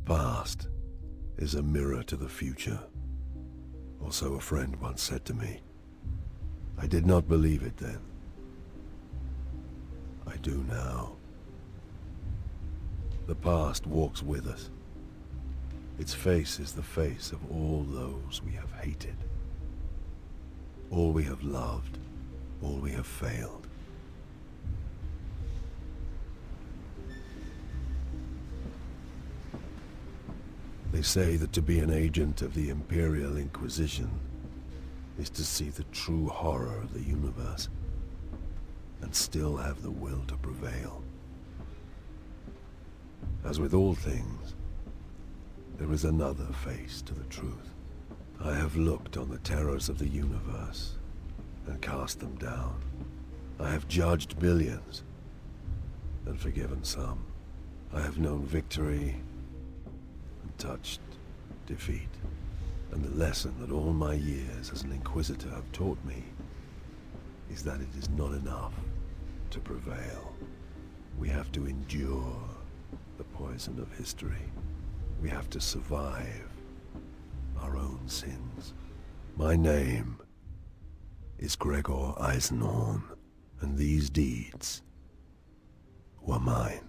past is a mirror to the future, or so a friend once said to me. I did not believe it then. I do now. The past walks with us. Its face is the face of all those we have hated, all we have loved, all we have failed. They say that to be an agent of the Imperial Inquisition is to see the true horror of the universe and still have the will to prevail. As with all things, there is another face to the truth. I have looked on the terrors of the universe and cast them down. I have judged billions and forgiven some. I have known victory and touched defeat. And the lesson that all my years as an Inquisitor have taught me is that it is not enough to prevail. We have to endure the poison of history. We have to survive our own sins. My name is Gregor Eisenhorn, and these deeds were mine.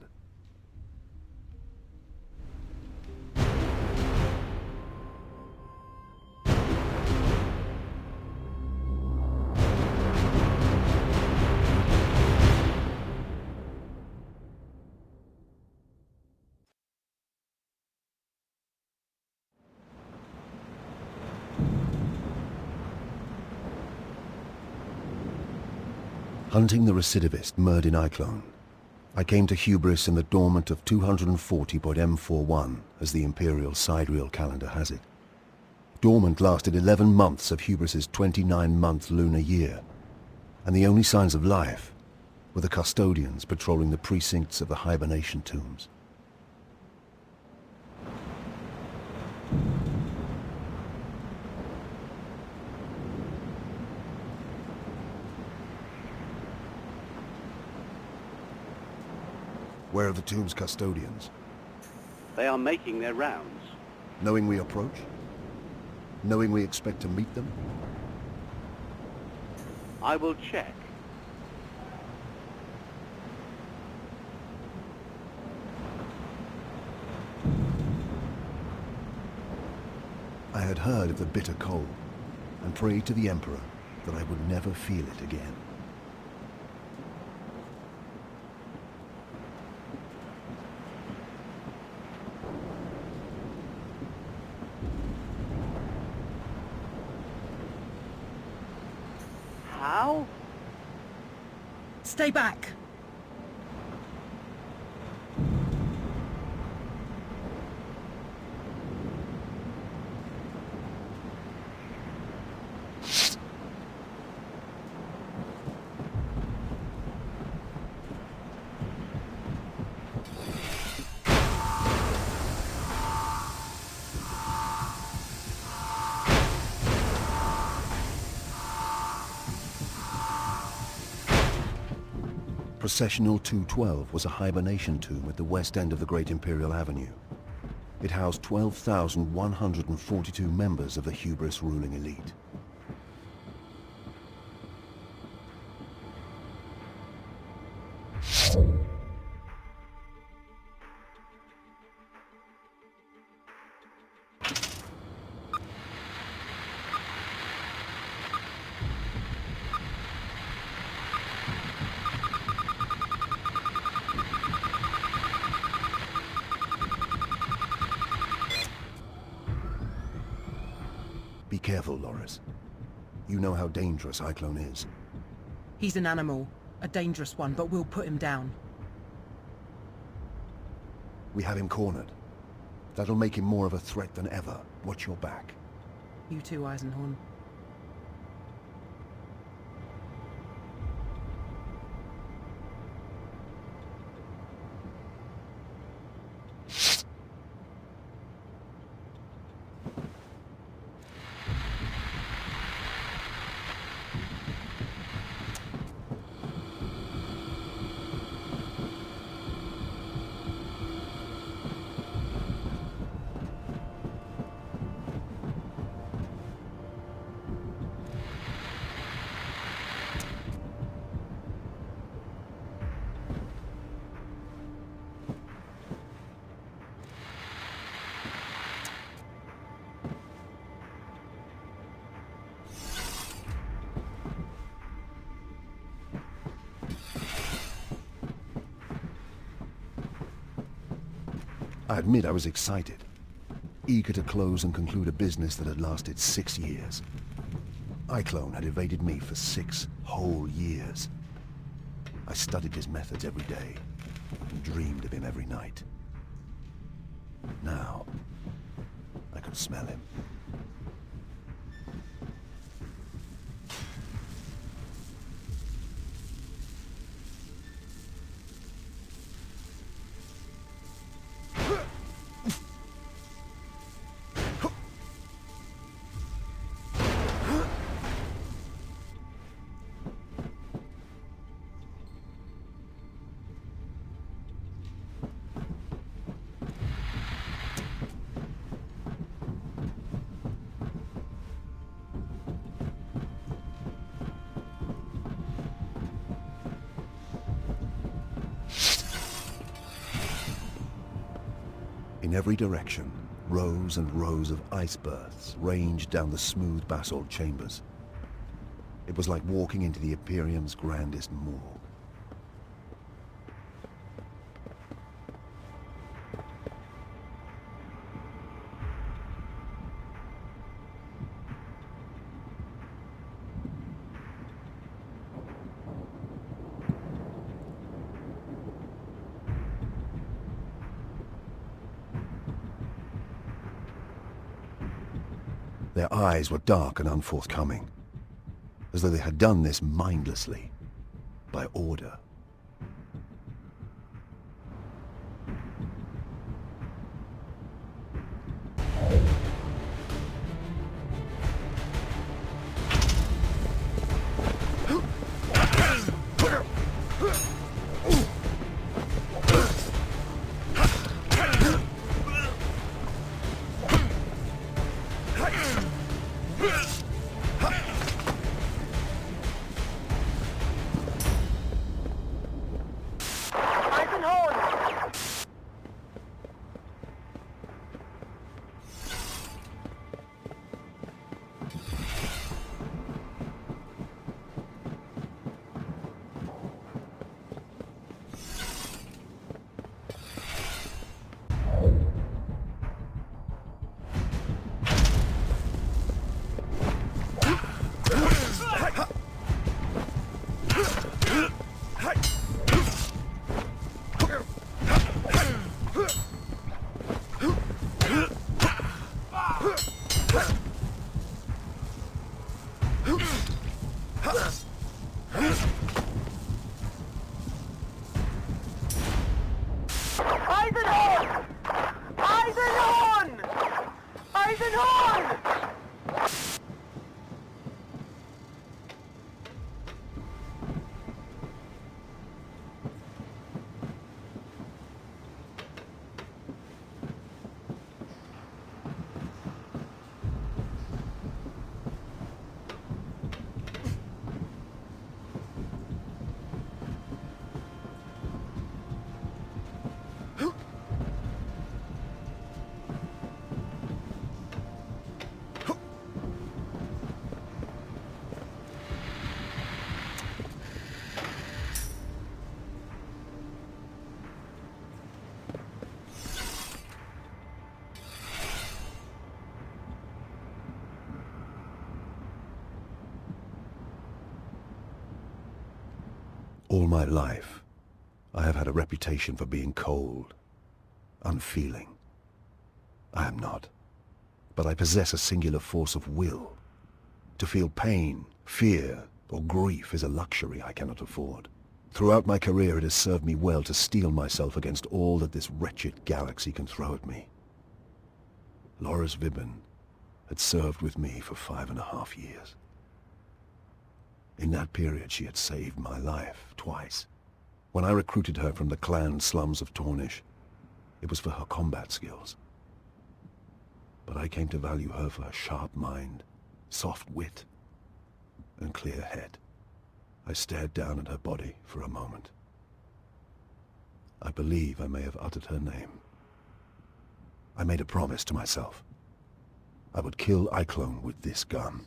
Hunting the recidivist Murdin Iklone, I came to hubris in the dormant of 240.M41, as the Imperial sidereal calendar has it. Dormant lasted 11 months of hubris's 29-month lunar year, and the only signs of life were the custodians patrolling the precincts of the hibernation tombs. Where are the tomb's custodians? They are making their rounds. Knowing we approach? Knowing we expect to meet them? I will check. I had heard of the bitter cold, and prayed to the Emperor that I would never feel it again. How? Stay back! Processional 212 was a hibernation tomb at the west end of the Great Imperial Avenue. It housed 12,142 members of the hubris ruling elite. Be careful, Loris. You know how dangerous Iklone is. He's an animal, a dangerous one, but we'll put him down. We have him cornered. That'll make him more of a threat than ever. Watch your back. You too, Eisenhorn. I admit I was excited, eager to close and conclude a business that had lasted 6 years. Iclone had evaded me for 6 whole years. I studied his methods every day and dreamed of him every night. Now, I could smell him. In every direction, rows and rows of ice berths ranged down the smooth basalt chambers. It was like walking into the Imperium's grandest morgue. Their eyes were dark and unforthcoming, as though they had done this mindlessly, by order. Eisenhorn! Eisenhorn! Eisenhorn! All my life, I have had a reputation for being cold, unfeeling. I am not, but I possess a singular force of will. To feel pain, fear, or grief is a luxury I cannot afford. Throughout my career it has served me well to steel myself against all that this wretched galaxy can throw at me. Loris Vibben had served with me for 5.5 years. In that period, she had saved my life twice. When I recruited her from the clan slums of Tornish, it was for her combat skills. But I came to value her for her sharp mind, soft wit, and clear head. I stared down at her body for a moment. I believe I may have uttered her name. I made a promise to myself. I would kill Iclone with this gun.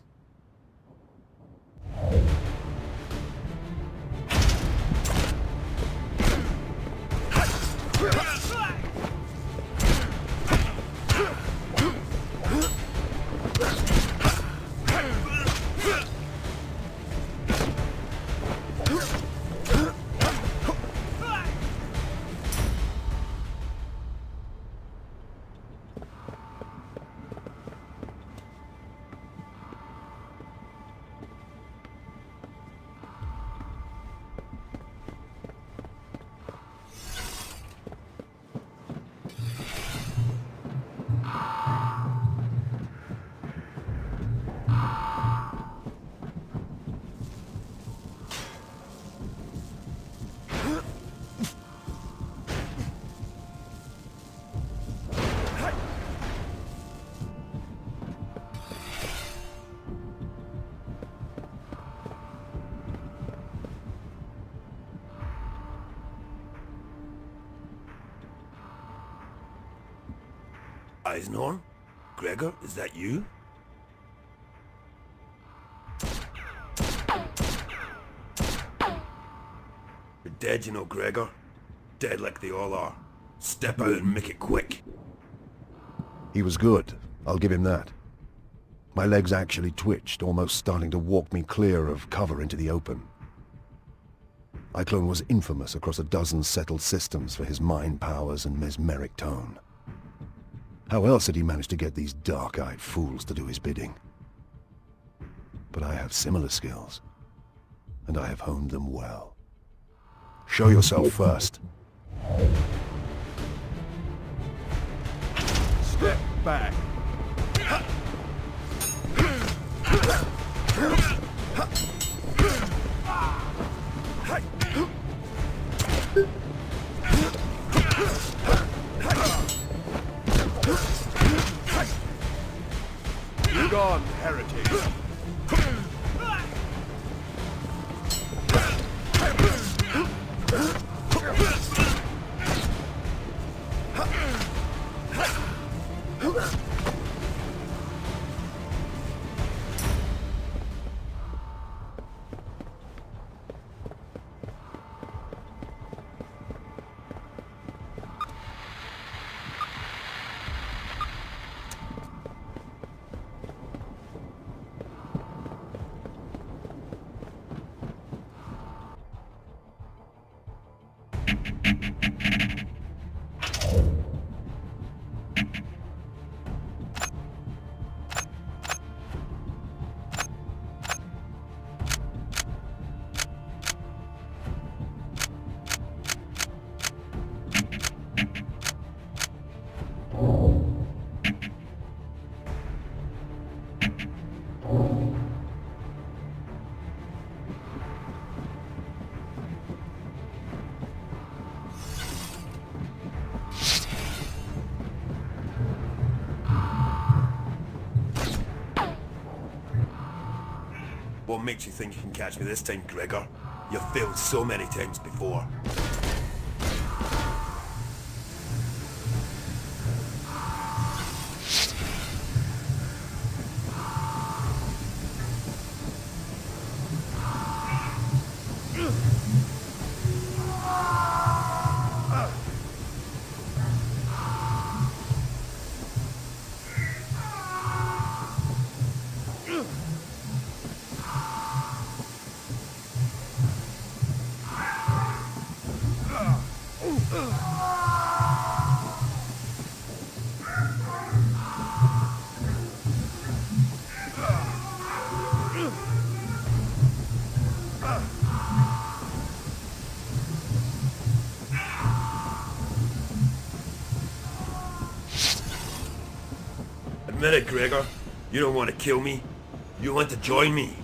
Eisenhorn? Gregor, is that you? You're dead, you know, Gregor. Dead like they all are. Step out and make it quick. He was good. I'll give him that. My legs actually twitched, almost starting to walk me clear of cover into the open. Iclone was infamous across a dozen settled systems for his mind powers and mesmeric tone. How else had he managed to get these dark-eyed fools to do his bidding? But I have similar skills, and I have honed them well. Show yourself first. Step back. Be gone, heretic. What makes you think you can catch me this time, Gregor? You've failed so many times before. Admit it, Gregor. You don't want to kill me. You want to join me.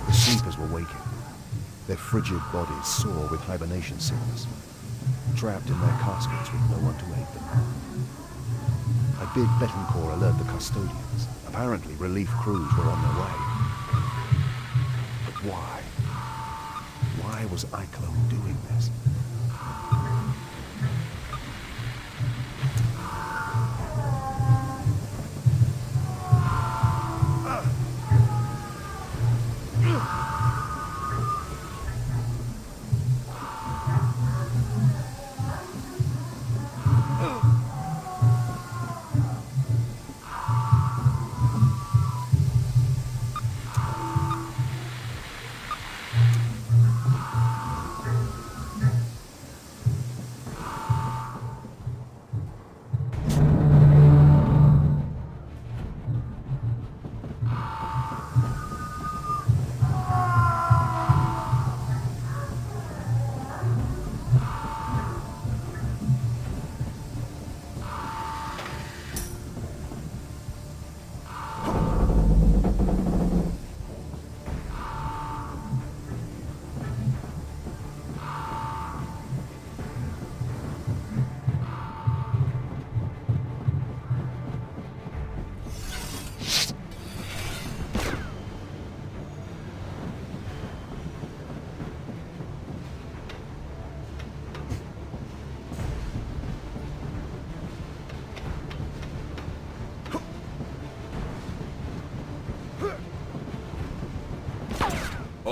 The sleepers were waking, their frigid bodies sore with hibernation sickness, trapped in their caskets with no one to aid them. I bid Betancourt alert the custodians. Apparently relief crews were on their way. But why? Why was Iclone doing this?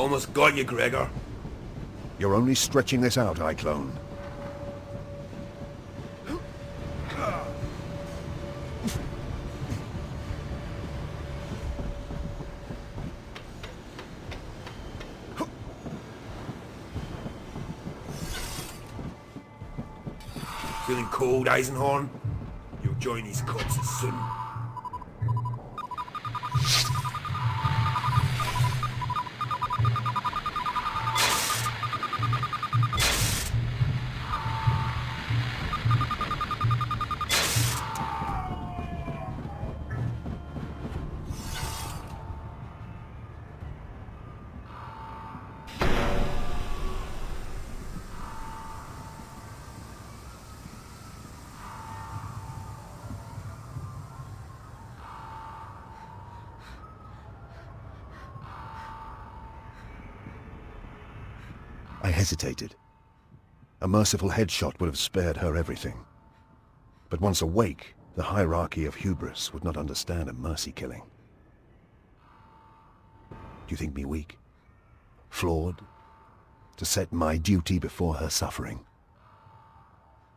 Almost got you, Gregor. You're only stretching this out, iClone. Feeling cold, Eisenhorn? You'll join these corpses soon. I hesitated. A merciful headshot would have spared her everything. But once awake, the hierarchy of hubris would not understand a mercy killing. Do you think me weak? Flawed? To set my duty before her suffering?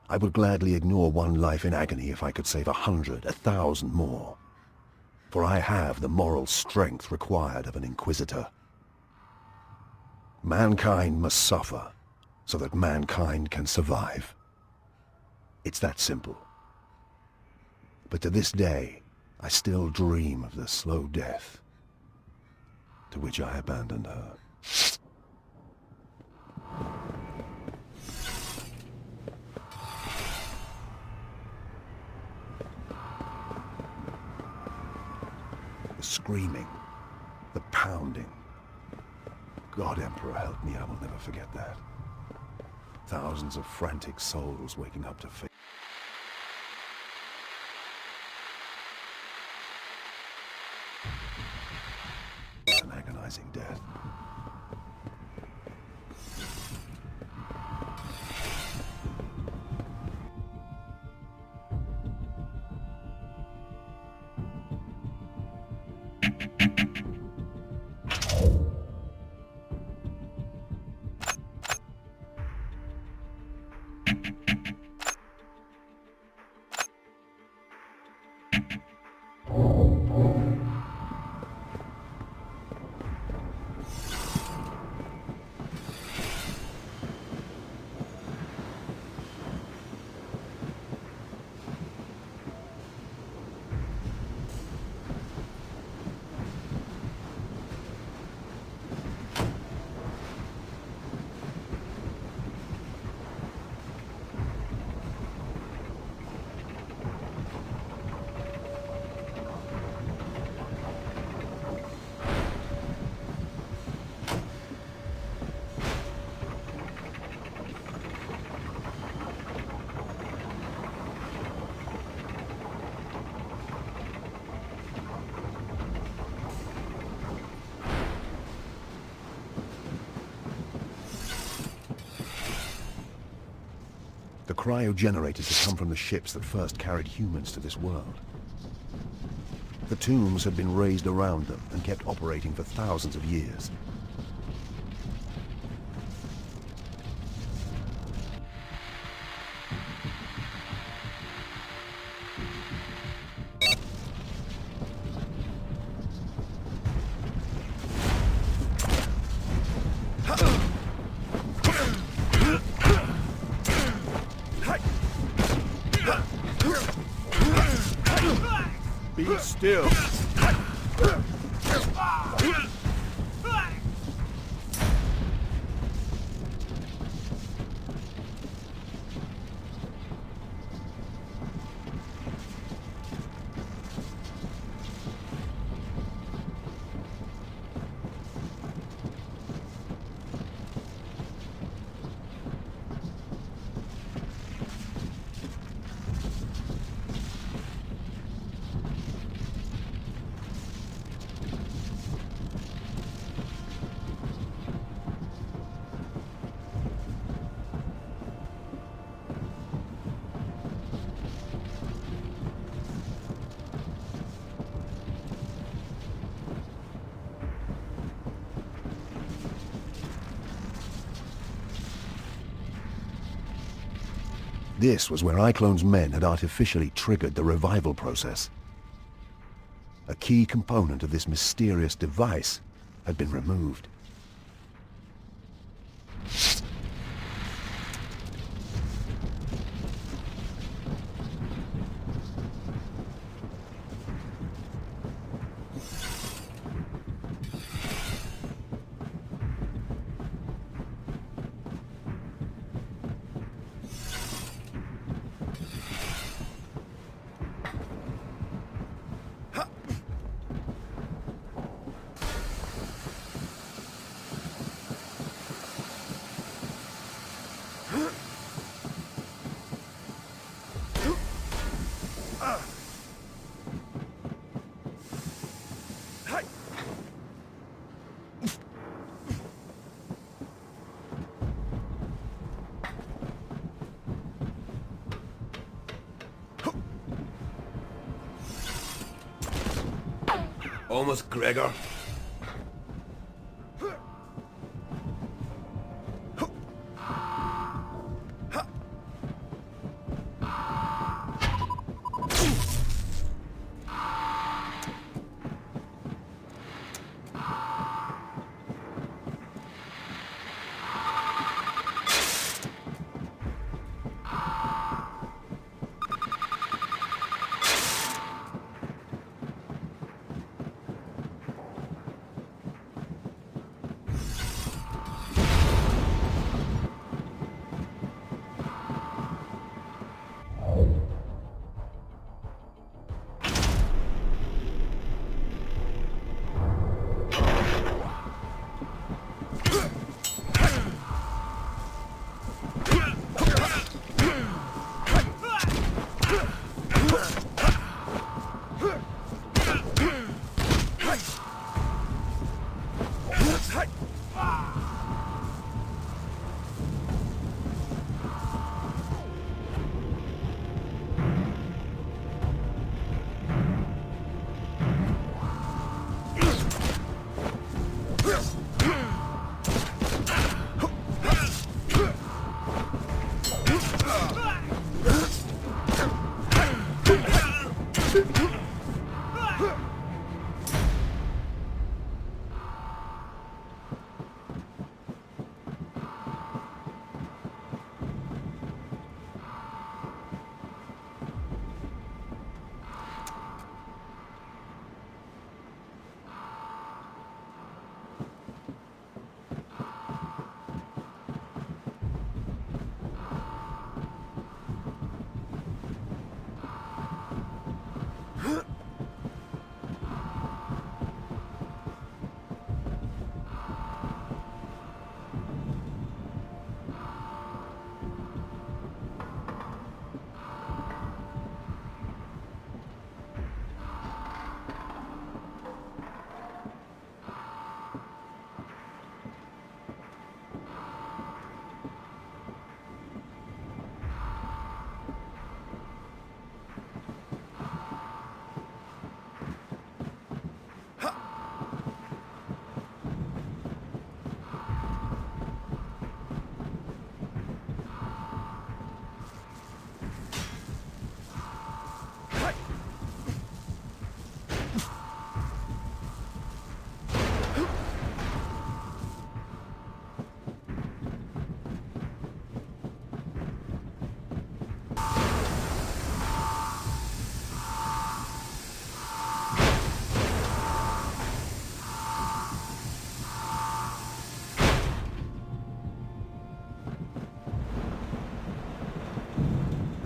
I would gladly ignore one life in agony if I could save 100, 1,000 more. For I have the moral strength required of an Inquisitor. Mankind must suffer, so that mankind can survive. It's that simple. But to this day, I still dream of the slow death to which I abandoned her. The screaming, the pounding. God, Emperor, help me, I will never forget that. Thousands of frantic souls waking up to face an agonizing death. The cryogenerators had come from the ships that first carried humans to this world. The tombs had been raised around them and kept operating for thousands of years. Be still. This was where iClone's men had artificially triggered the revival process. A key component of this mysterious device had been removed. Almost, Gregor.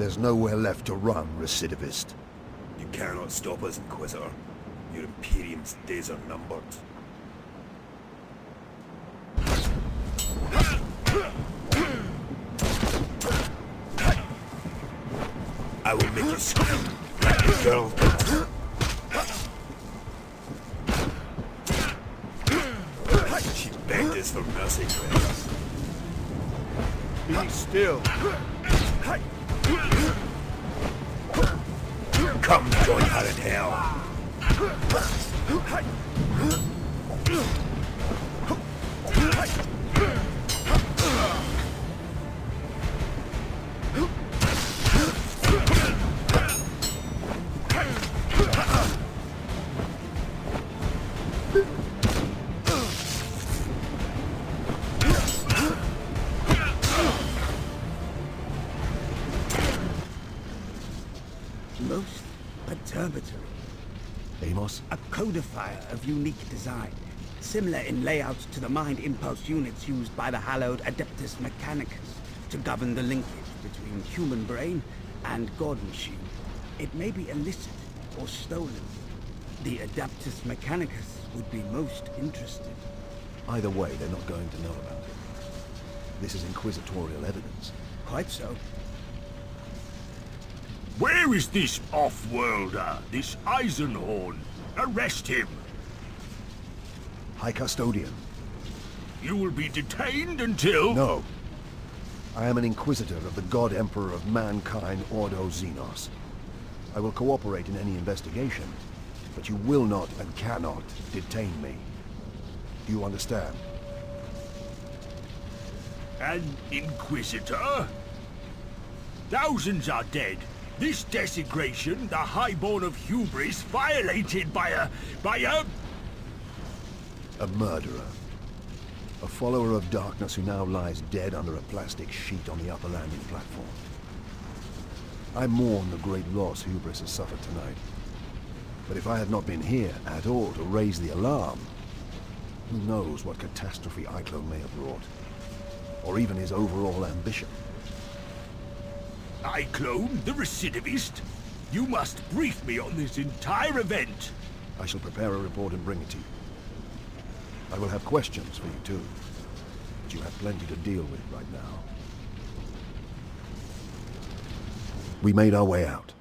There's nowhere left to run, recidivist. You cannot stop us, Inquisitor. Your Imperium's days are numbered. I will make you scream like a girl. She begged us for mercy, Gregor. Be still. Come join her in hell. Observatory. Amos? A codifier of unique design, similar in layout to the mind impulse units used by the hallowed Adeptus Mechanicus to govern the linkage between human brain and god machine. It may be illicit or stolen. The Adeptus Mechanicus would be most interested. Either way, they're not going to know about it. This is inquisitorial evidence. Quite so. Where is this off-worlder, this Eisenhorn? Arrest him! High Custodian. You will be detained until... No. I am an Inquisitor of the God Emperor of Mankind, Ordo Xenos. I will cooperate in any investigation, but you will not and cannot detain me. Do you understand? An Inquisitor? Thousands are dead. This desecration, the highborn of hubris, violated by a... A murderer. A follower of darkness who now lies dead under a plastic sheet on the upper landing platform. I mourn the great loss hubris has suffered tonight. But if I had not been here at all to raise the alarm, who knows what catastrophe Eichlo may have wrought. Or even his overall ambition. Cyclone, the recidivist? You must brief me on this entire event. I shall prepare a report and bring it to you. I will have questions for you too, but you have plenty to deal with right now. We made our way out.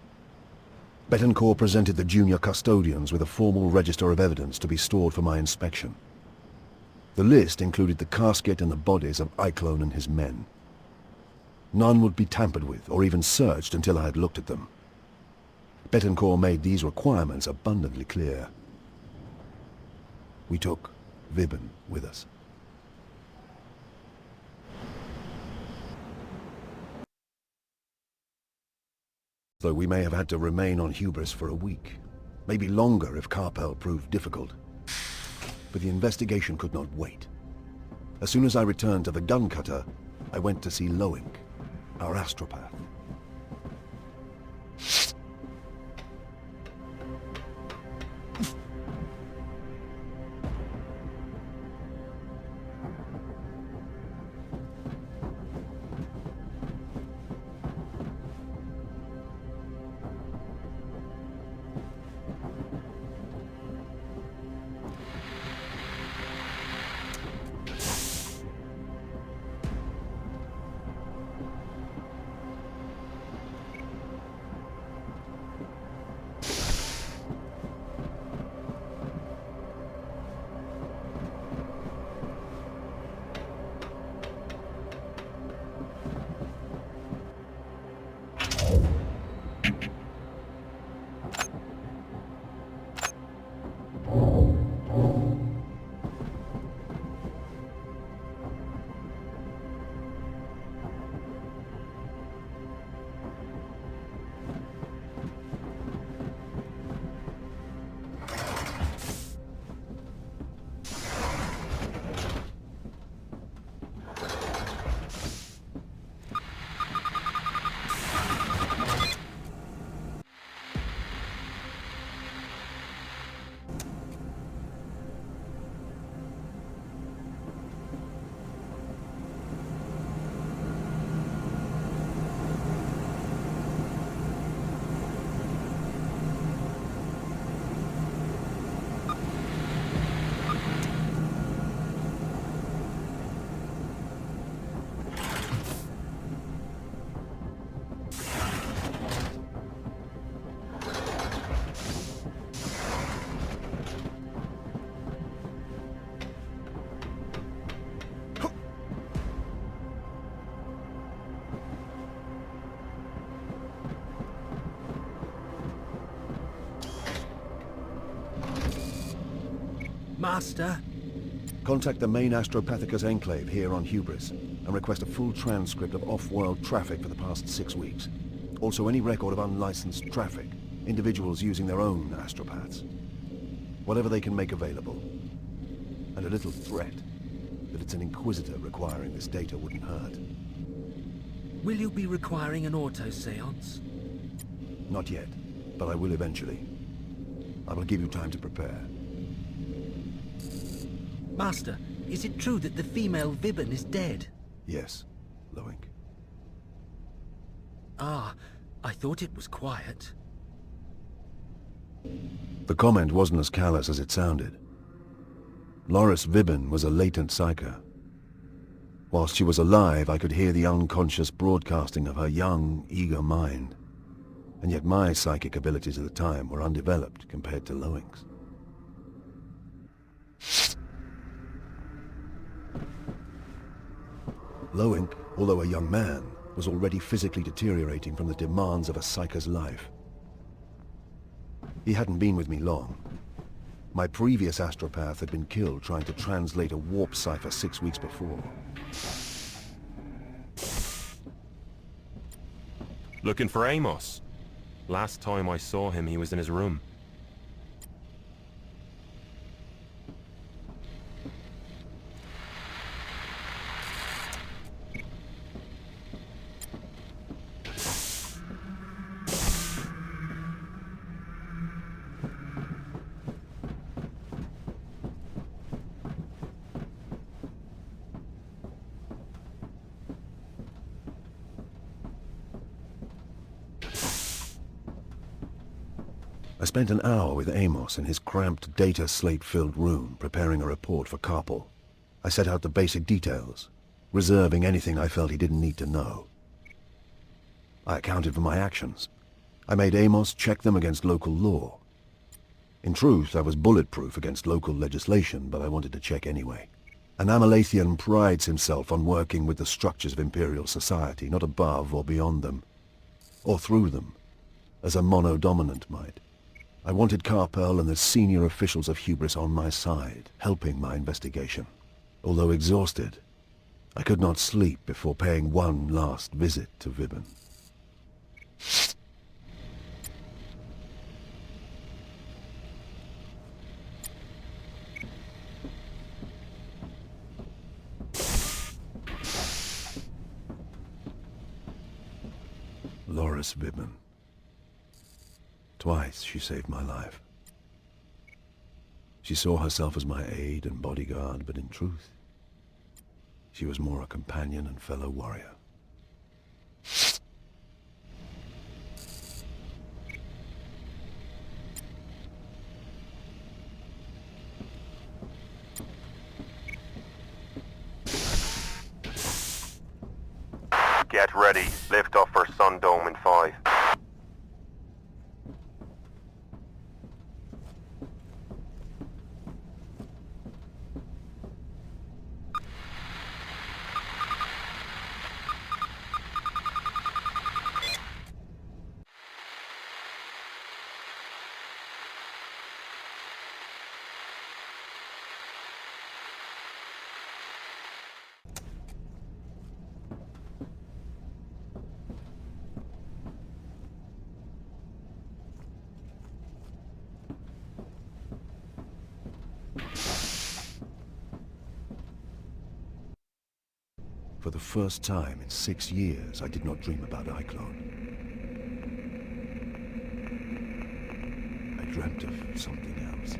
Betancourt presented the junior custodians with a formal register of evidence to be stored for my inspection. The list included the casket and the bodies of Eichlo and his men. None would be tampered with or even searched until I had looked at them. Betancourt made these requirements abundantly clear. We took Vibben with us. Though we may have had to remain on Hubris for a week, maybe longer if Carpel proved difficult. But the investigation could not wait. As soon as I returned to the gun cutter, I went to see Loink, our astropath. Master? Contact the main Astropathicus enclave here on Hubris and request a full transcript of off-world traffic for the past 6 weeks. Also any record of unlicensed traffic, individuals using their own astropaths. Whatever they can make available. And a little threat that it's an Inquisitor requiring this data wouldn't hurt. Will you be requiring an auto-seance? Not yet. but I will eventually. I will give you time to prepare. Master, is it true that the female Vibben is dead? Yes, Loink. Ah, I thought it was quiet. The comment wasn't as callous as it sounded. Loris Vibben was a latent psyker. Whilst she was alive, I could hear the unconscious broadcasting of her young, eager mind. And yet my psychic abilities at the time were undeveloped compared to Loink's. Loink, although a young man, was already physically deteriorating from the demands of a psyker's life. He hadn't been with me long. My previous astropath had been killed trying to translate a warp cipher 6 weeks before. Looking for Amos. Last time I saw him, he was in his room. I spent an hour with Amos in his cramped data slate-filled room preparing a report for Carpel. I set out the basic details, reserving anything I felt he didn't need to know. I accounted for my actions. I made Amos check them against local law. In truth, I was bulletproof against local legislation, but I wanted to check anyway. An Amalathian prides himself on working with the structures of Imperial society, not above or beyond them, or through them, as a mono-dominant might. I wanted Carpel and the senior officials of Hubris on my side, helping my investigation. Although exhausted, I could not sleep before paying one last visit to Vibben. Loris Vibben. Twice she saved my life. She saw herself as my aide and bodyguard, but in truth, she was more a companion and fellow warrior. Get ready. Lift off for Sun Dome in 5. For the first time in 6 years, I did not dream about Iklon. I dreamt of something else.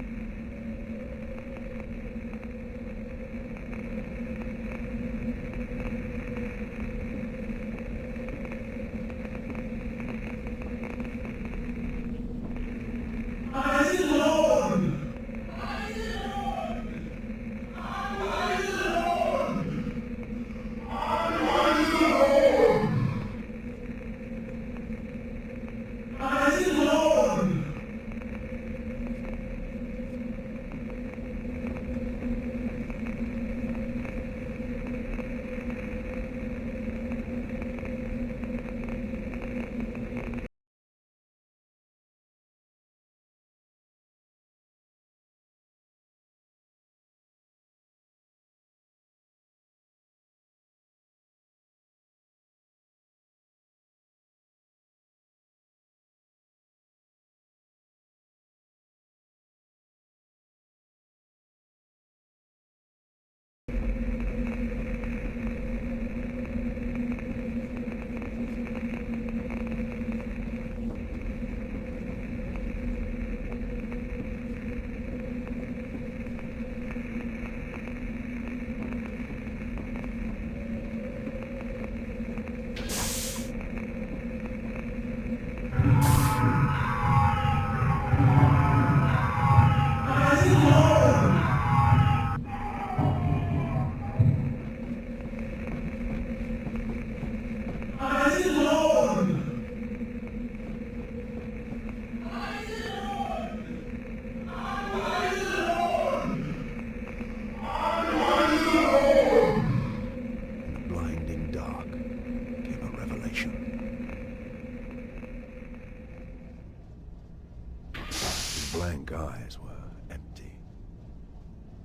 blank eyes were empty.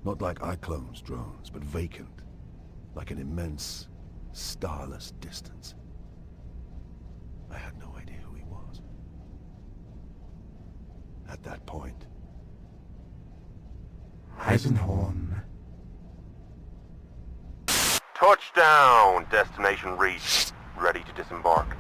Not like iClone's drones, but vacant, like an immense, starless distance. I had no idea who he was. At that point, Eisenhorn. Touchdown! Destination reached. Ready to disembark.